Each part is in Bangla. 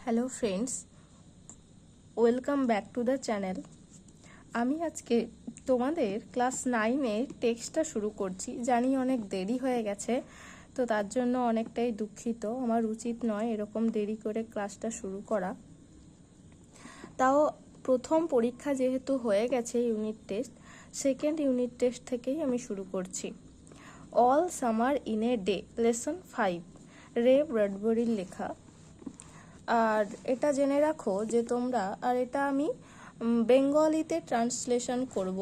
Hello friends, welcome back to the channel. আমি আজকে তোমাদের ক্লাস 9-এর টেক্সটটা শুরু করছি। জানি অনেক দেরি হয়ে গেছে, তো তার জন্য অনেকটাই দুঃখিত। আমার উচিত নয় এরকম দেরি করে ক্লাসটা শুরু করা। তাও প্রথম পরীক্ষা যেহেতু হয়ে গেছে unit test, second unit test থেকেই আমি শুরু করছি। All summer in a day, lesson 5, রে ব্র্যাডবরির লেখা। আর এটা জেনে রাখো যে তোমরা, আর এটা আমি বেঙ্গলিতে ট্রান্সলেশন করব।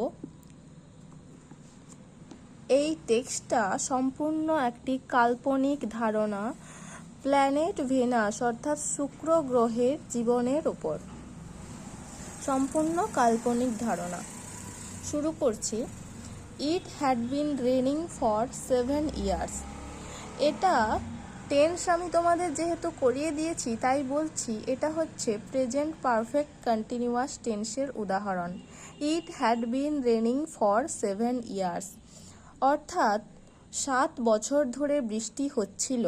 এই টেক্সটটা সম্পূর্ণ একটি কাল্পনিক ধারণা প্ল্যানেট ভেনাস অর্থাৎ শুক্র গ্রহের জীবনের ওপর। সম্পূর্ণ কাল্পনিক ধারণা। শুরু করছি। ইট had been raining for 7 years. এটা টেন্স আমি তোমাদের যেহেতু করিয়ে দিয়েছি তাই বলছি, এটা হচ্ছে প্রেজেন্ট পারফেক্ট কন্টিনিউয়াস টেন্সের উদাহরণ। It had been raining for 7 years অর্থাৎ 7 বছর ধরে বৃষ্টি হচ্ছিল।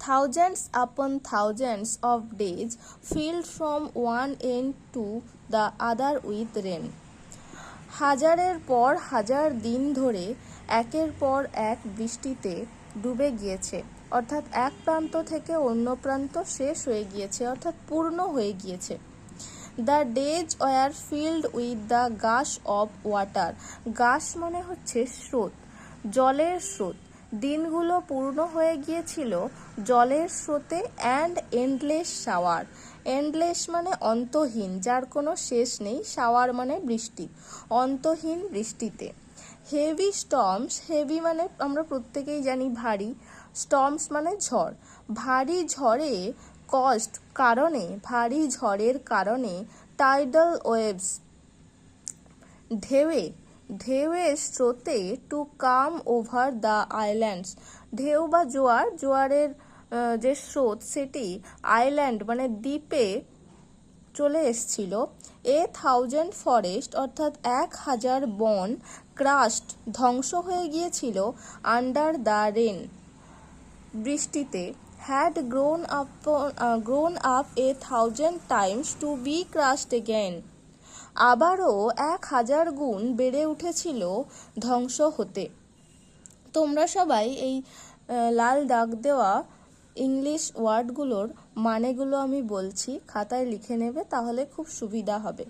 Thousands upon thousands of days filled from one end to the other with rain. হাজারের পর হাজার দিন ধরে একের পর এক বৃষ্টিতে ডুবে গিয়েছে, অর্থাৎ এক প্রান্ত থেকে অন্য প্রান্ত শেষ হয়ে গিয়েছে, অর্থাৎ পূর্ণ হয়ে গিয়েছে। The days were filled with the gush of water. Gush মানে হচ্ছে স্রোত, জলের স্রোত। দিনগুলো পূর্ণ হয়ে গিয়েছিল জলের স্রোতে। And endless shower. এন্ডলেস মানে অন্তহীন, যার কোনো শেষ নেই। শাওয়ার মানে বৃষ্টি, অন্তহীন বৃষ্টিতে। হেভি স্টর্মস, হেভি মানে আমরা প্রত্যেকেই জানি ভারী, স্টর্মস মানে ঝড়। ভারী ঝড়ে কস্ট কারণে, ভারী ঝড়ের কারণে টাইডাল ওয়েভস ঢেউয়ে, ঢেউয়ের স্রোতে to come over the islands. ঢেউ বা জোয়ার, জোয়ারের যে স্রোত সেটি আইল্যান্ড মানে দ্বীপে চলে এসছিল। 1000 ফরেস্ট অর্থাৎ 1000 বন ক্রাস্ট ধ্বংস হয়ে গিয়েছিল আন্ডার দ্য রেন বৃষ্টিতে। Had grown up 1000 times to be crushed again. আবারও 1000 গুণ বেড়ে উঠেছিল ধ্বংস হতে। তোমরা সবাই এই লাল দাগ দেওয়া ইংলিশ ওয়ার্ডগুলোর মানেগুলো আমি বলছি, খাতায় লিখে নেবে, তাহলে খুব সুবিধা হবে।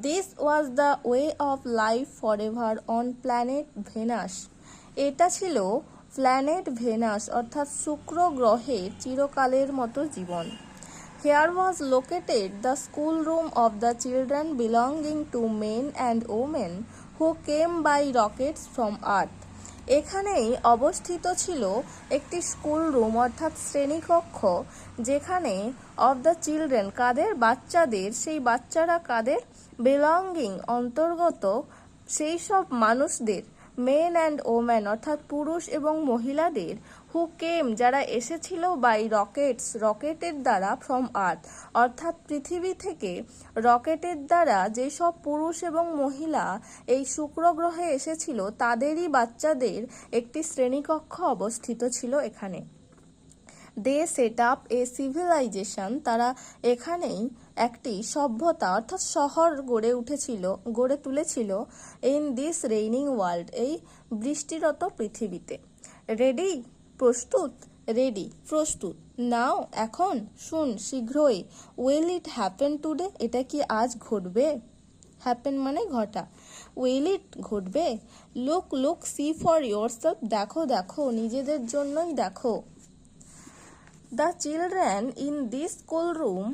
This was the way of life forever on planet Venus. এটা ছিল প্ল্যানেট ভেনাস অর্থাৎ শুক্র গ্রহের চিরকালের মতো জীবন। Here was located the schoolroom of the children belonging to men and women who came by rockets from Earth. এখানেই অবস্থিত ছিল একটি স্কুল রুম অর্থাৎ শ্রেণীকক্ষ, যেখানে অফ দ্য চিলড্রেন কাদের, বাচ্চাদের, সেই বাচ্চারা কাদের, বিলঙ্গিং অন্তর্গত, সেই সব মানুষদের, মেন অ্যান্ড ওম্যান অর্থাৎ পুরুষ এবং মহিলাদের, হু কেম যারা এসেছিল, বাই রকেটস রকেটের দ্বারা, ফ্রম আর্থ অর্থাৎ পৃথিবী থেকে রকেটের দ্বারা যেসব পুরুষ এবং মহিলা এই শুক্র গ্রহে এসেছিল তাদেরই বাচ্চাদের একটি শ্রেণীকক্ষ অবস্থিত ছিল এখানে। দে সেট আপ এ সিভিলাইজেশন, তারা এখানেই একটি সভ্যতা অর্থাৎ শহর গড়ে তুলেছিল। ইন দিস রেইনিং ওয়ার্ল্ড, এই বৃষ্টিরত পৃথিবীতে। রেডি প্রস্তুত, রেডি প্রস্তুত, নাও এখন, শুন শীঘ্রই। উইল ইট হ্যাপেন টুডে, এটা কি আজ ঘটবে? হ্যাপেন মানে ঘটা। উইল ইট ঘটবে। Look look see for yourself, দেখো দেখো নিজেদের জন্যই দেখো। The children in this schoolroom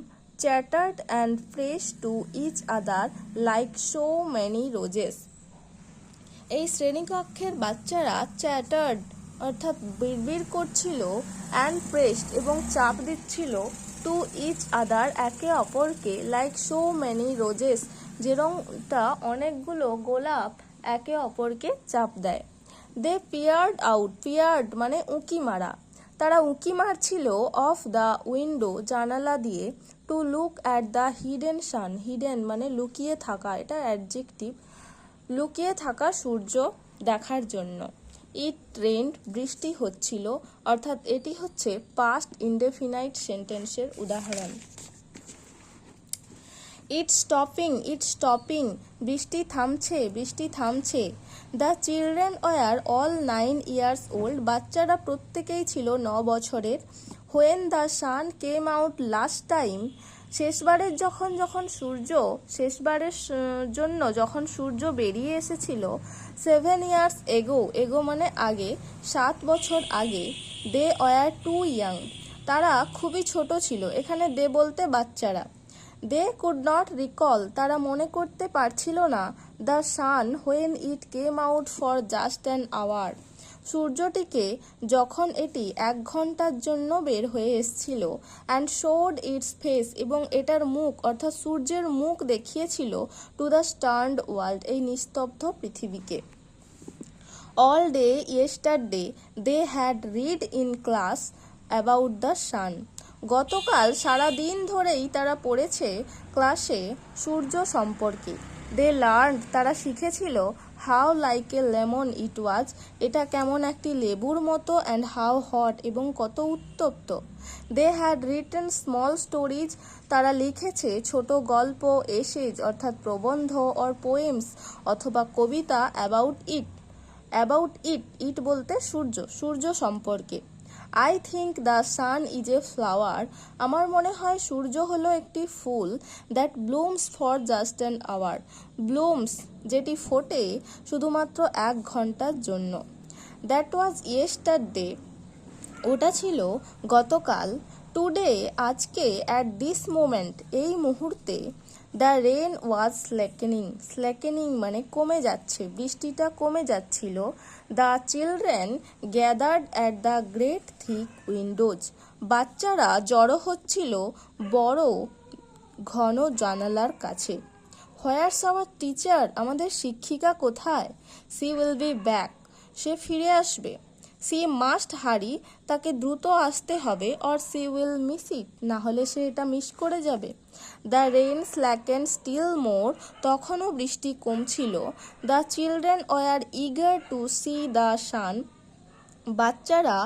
chattered and praised to each other like so many roses. এই শ্রেণীকক্ষের বাচ্চারা চ্যাটার্ড অর্থাৎ বিড়বিড় করছিল, অ্যান্ড প্রেসড এবং চাপ দিচ্ছিল, টু ইচ আদার একে অপরকে, লাইক সো মেনি রোজেস যেরকমটা অনেকগুলো গোলাপ একে অপরকে চাপ দেয়। দে পিয়ার্ড আউট, পিয়ার্ড মানে উঁকি মারা, তারা উঁকি মারছিল, অফ দ্য উইন্ডো জানালা দিয়ে, to look at the hidden sun, hidden মানে লুকিয়ে থাকা, এটা অ্যাডজেক্টিভ, লুকিয়ে থাকা সূর্য দেখার জন্য। ইট রেইনড, বৃষ্টি হচ্ছিল, অর্থাৎ এটি হচ্ছে পাস্ট ইনডেফিনাইট সেন্টেন্সের উদাহরণ। ইটস স্টপিং, বৃষ্টি থামছে, বৃষ্টি থামছে। The children were all 9 years old, বাচ্চারা প্রত্যেকেই ছিল 9 বছরের। When the San came out last time, শেষবারের জন্য যখন সূর্য বেরিয়ে এসেছিল। 7 years ago, এগো মানে আগে, 7 বছর আগে। দে ওয়ার টু ইয়াং, তারা খুবই ছোট ছিল, এখানে দে বলতে বাচ্চারা। দে কুড নট রিকল, তারা মনে করতে পারছিল না। The sun when it came out for just an hour, সূর্যটিকে যখন এটি 1 ঘন্টার জন্য বের হয়ে এসেছিল। অ্যান্ড শোড ইটস ফেস, এবং এটার মুখ অর্থাৎ সূর্যের মুখ দেখিয়েছিল। টু দ্য স্টার্নড ওয়ার্ল্ড, এই নিস্তব্ধ পৃথিবীকে। All day yesterday they had read in class about the sun, গতকাল সারা দিন ধরেই তারা পড়েছে ক্লাসে সূর্য সম্পর্কে। দে লার্নড, তারা শিখেছিল। হাউ লাইক এ লেমন ইট ওয়াজ, এটা কেমন একটি লেবুর মতো। অ্যান্ড হাউ হট, এবং কত উত্তপ্ত। They had written small stories, তারা লিখেছে ছোট গল্প, এসেজ অর্থাৎ প্রবন্ধ, অর পোয়েমস অথবা কবিতা। অ্যাবাউট ইট বলতে সূর্য সম্পর্কে। I think the sun is a flower, আমার মনে হয় সূর্য হলো একটি ফুল। That blooms for just an hour, blooms যেটি ফোটে শুধুমাত্র 1 ঘন্টার জন্য। দ্যাট ওয়াজ ইয়েস্টারডে, ওটা ছিল গতকাল। টুডে, আজকে। অ্যাট দিস মোমেন্ট, এই মুহূর্তে। দ্য রেন ওয়াজ স্ল্যাকেনিং মানে কমে যাচ্ছে, বৃষ্টিটা কমে যাচ্ছিল। The children gathered at the great thick Windows, বাচ্চারা জড়ো হচ্ছিল বড় ঘন জানালার কাছে। হোয়ারস আওয়ার টিচার, আমাদের শিক্ষিকা কোথায়? সি উইল বি ব্যাক, সে ফিরে আসবে। সি মাস্ট হারি, তাকে দ্রুত আসতে হবে। Or she will miss it, না হলে সে এটা মিস করে যাবে। The rain slackened still more, তখনও বৃষ্টি কমছিল। The children were eager to see the sun, বাচ্চারা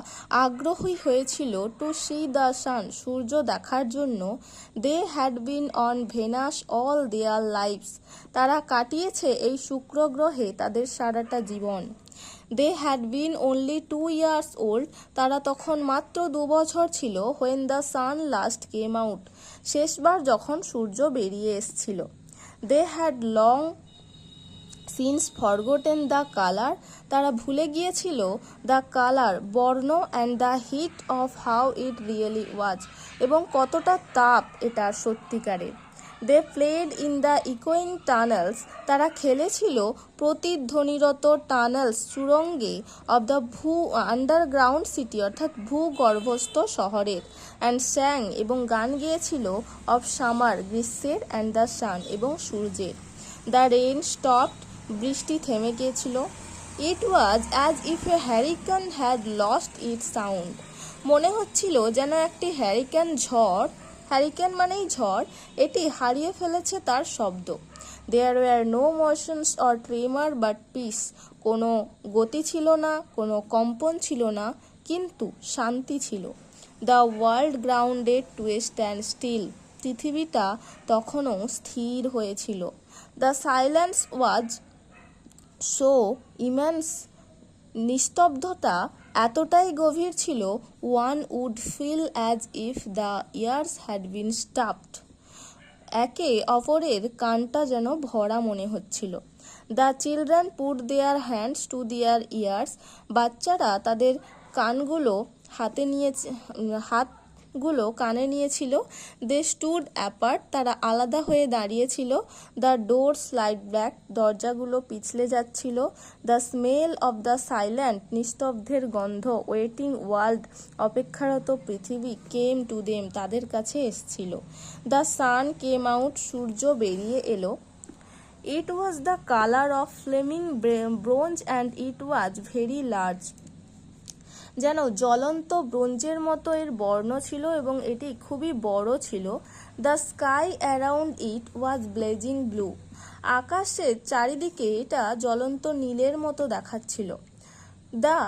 আগ্রহী হয়েছিল। টু সি দ্য সান, সূর্য দেখার জন্য। They had been on Venus all their lives, তারা কাটিয়েছে এই শুক্র গ্রহে তাদের সারাটা জীবন। They had been only 2 years old, তারা তখন মাত্র 2 বছর ছিল। When the sun last came out, শেষবার যখন সূর্য বেরিয়ে এসেছিল। They had long since forgotten the colour, তারা ভুলে গিয়েছিল দ্য কালার বর্ণ। And the heat of how it really was, এবং কতটা তাপ এটা সত্যিকারের। দে প্লেড ইন দ্য ইকোয়িং টানেলস, তারা খেলেছিল প্রতিধ্বনিরত টানেলস সুড়ঙ্গে। অব দ্য আন্ডারগ্রাউন্ড সিটি, অর্থাৎ ভূগর্ভস্থ শহরের। অ্যান্ড স্যাং, এবং গান গেয়েছিল। অফ সামার, গ্রীষ্মের। অ্যান্ড দ্য সান, এবং সূর্যের। দ্য রেইন স্টপড, বৃষ্টি থেমে গিয়েছিল। It was as if a hurricane had lost it sound, মনে হচ্ছিল যেন একটি হ্যারিকেন মানেই ঝড়, এটি হারিয়ে ফেলেছে তার শব্দ। There were no motions or tremor but peace, কোনো গতি ছিল না, কোনো কম্পন ছিল না, কিন্তু শান্তি ছিল। The world grounded to a standstill, পৃথিবীটা তখনও স্থির হয়েছিল। The silence was so immense, নিস্তব্ধতা এতটাই গভীর ছিল। One would feel as if the ears had been stuffed, একে অপরের কানটা যেন ভরা মনে হচ্ছিল। The children put their hands to their ears, বাচ্চারা তাদের হাতগুলো কানে নিয়েছিল। দে স্টুড অ্যাপার্ট, তারা আলাদা হয়ে দাঁড়িয়েছিল। দ্য ডোর স্লাইড ব্যাক, দরজাগুলো পিছলে যাচ্ছিল। The smell of the silent, নিস্তব্ধের গন্ধ। ওয়েটিং ওয়ার্ল্ড, অপেক্ষারত পৃথিবী। কেম টু দেম, তাদের কাছে এসছিল। দ্য সান কেম আউট, সূর্য বেরিয়ে এলো। It was the colour of flaming bronze and it was very large, যেন জ্বলন্ত ব্রোঞ্জের মতো এর বর্ণ ছিল এবং এটি খুবই বড় ছিল। The sky around it was blazing blue, আকাশের চারিদিকে এটা জ্বলন্ত নীলের মতো দেখাচ্ছিল। The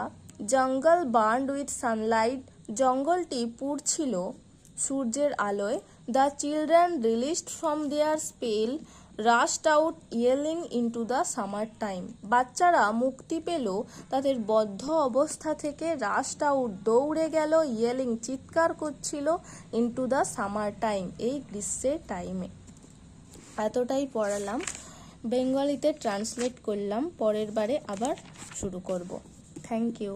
jungle burned with sunlight, জঙ্গলটি পুড়ছিল সূর্যের আলোয়। The children released from their spell rushed out yelling into the summer time, বাচ্চারা মুক্তি পেল তাদের বদ্ধ অবস্থা থেকে। রাশড আউট দৌড়ে গেল, ইয়েলিং চিৎকার করছিল, ইনটু দ্য সামার টাইম এই গ্রীষ্মের টাইমে। এতটাই পড়ালাম, বেঙ্গলিতে ট্রান্সলেট করলাম, পরের বারে আবার শুরু করব। Thank you.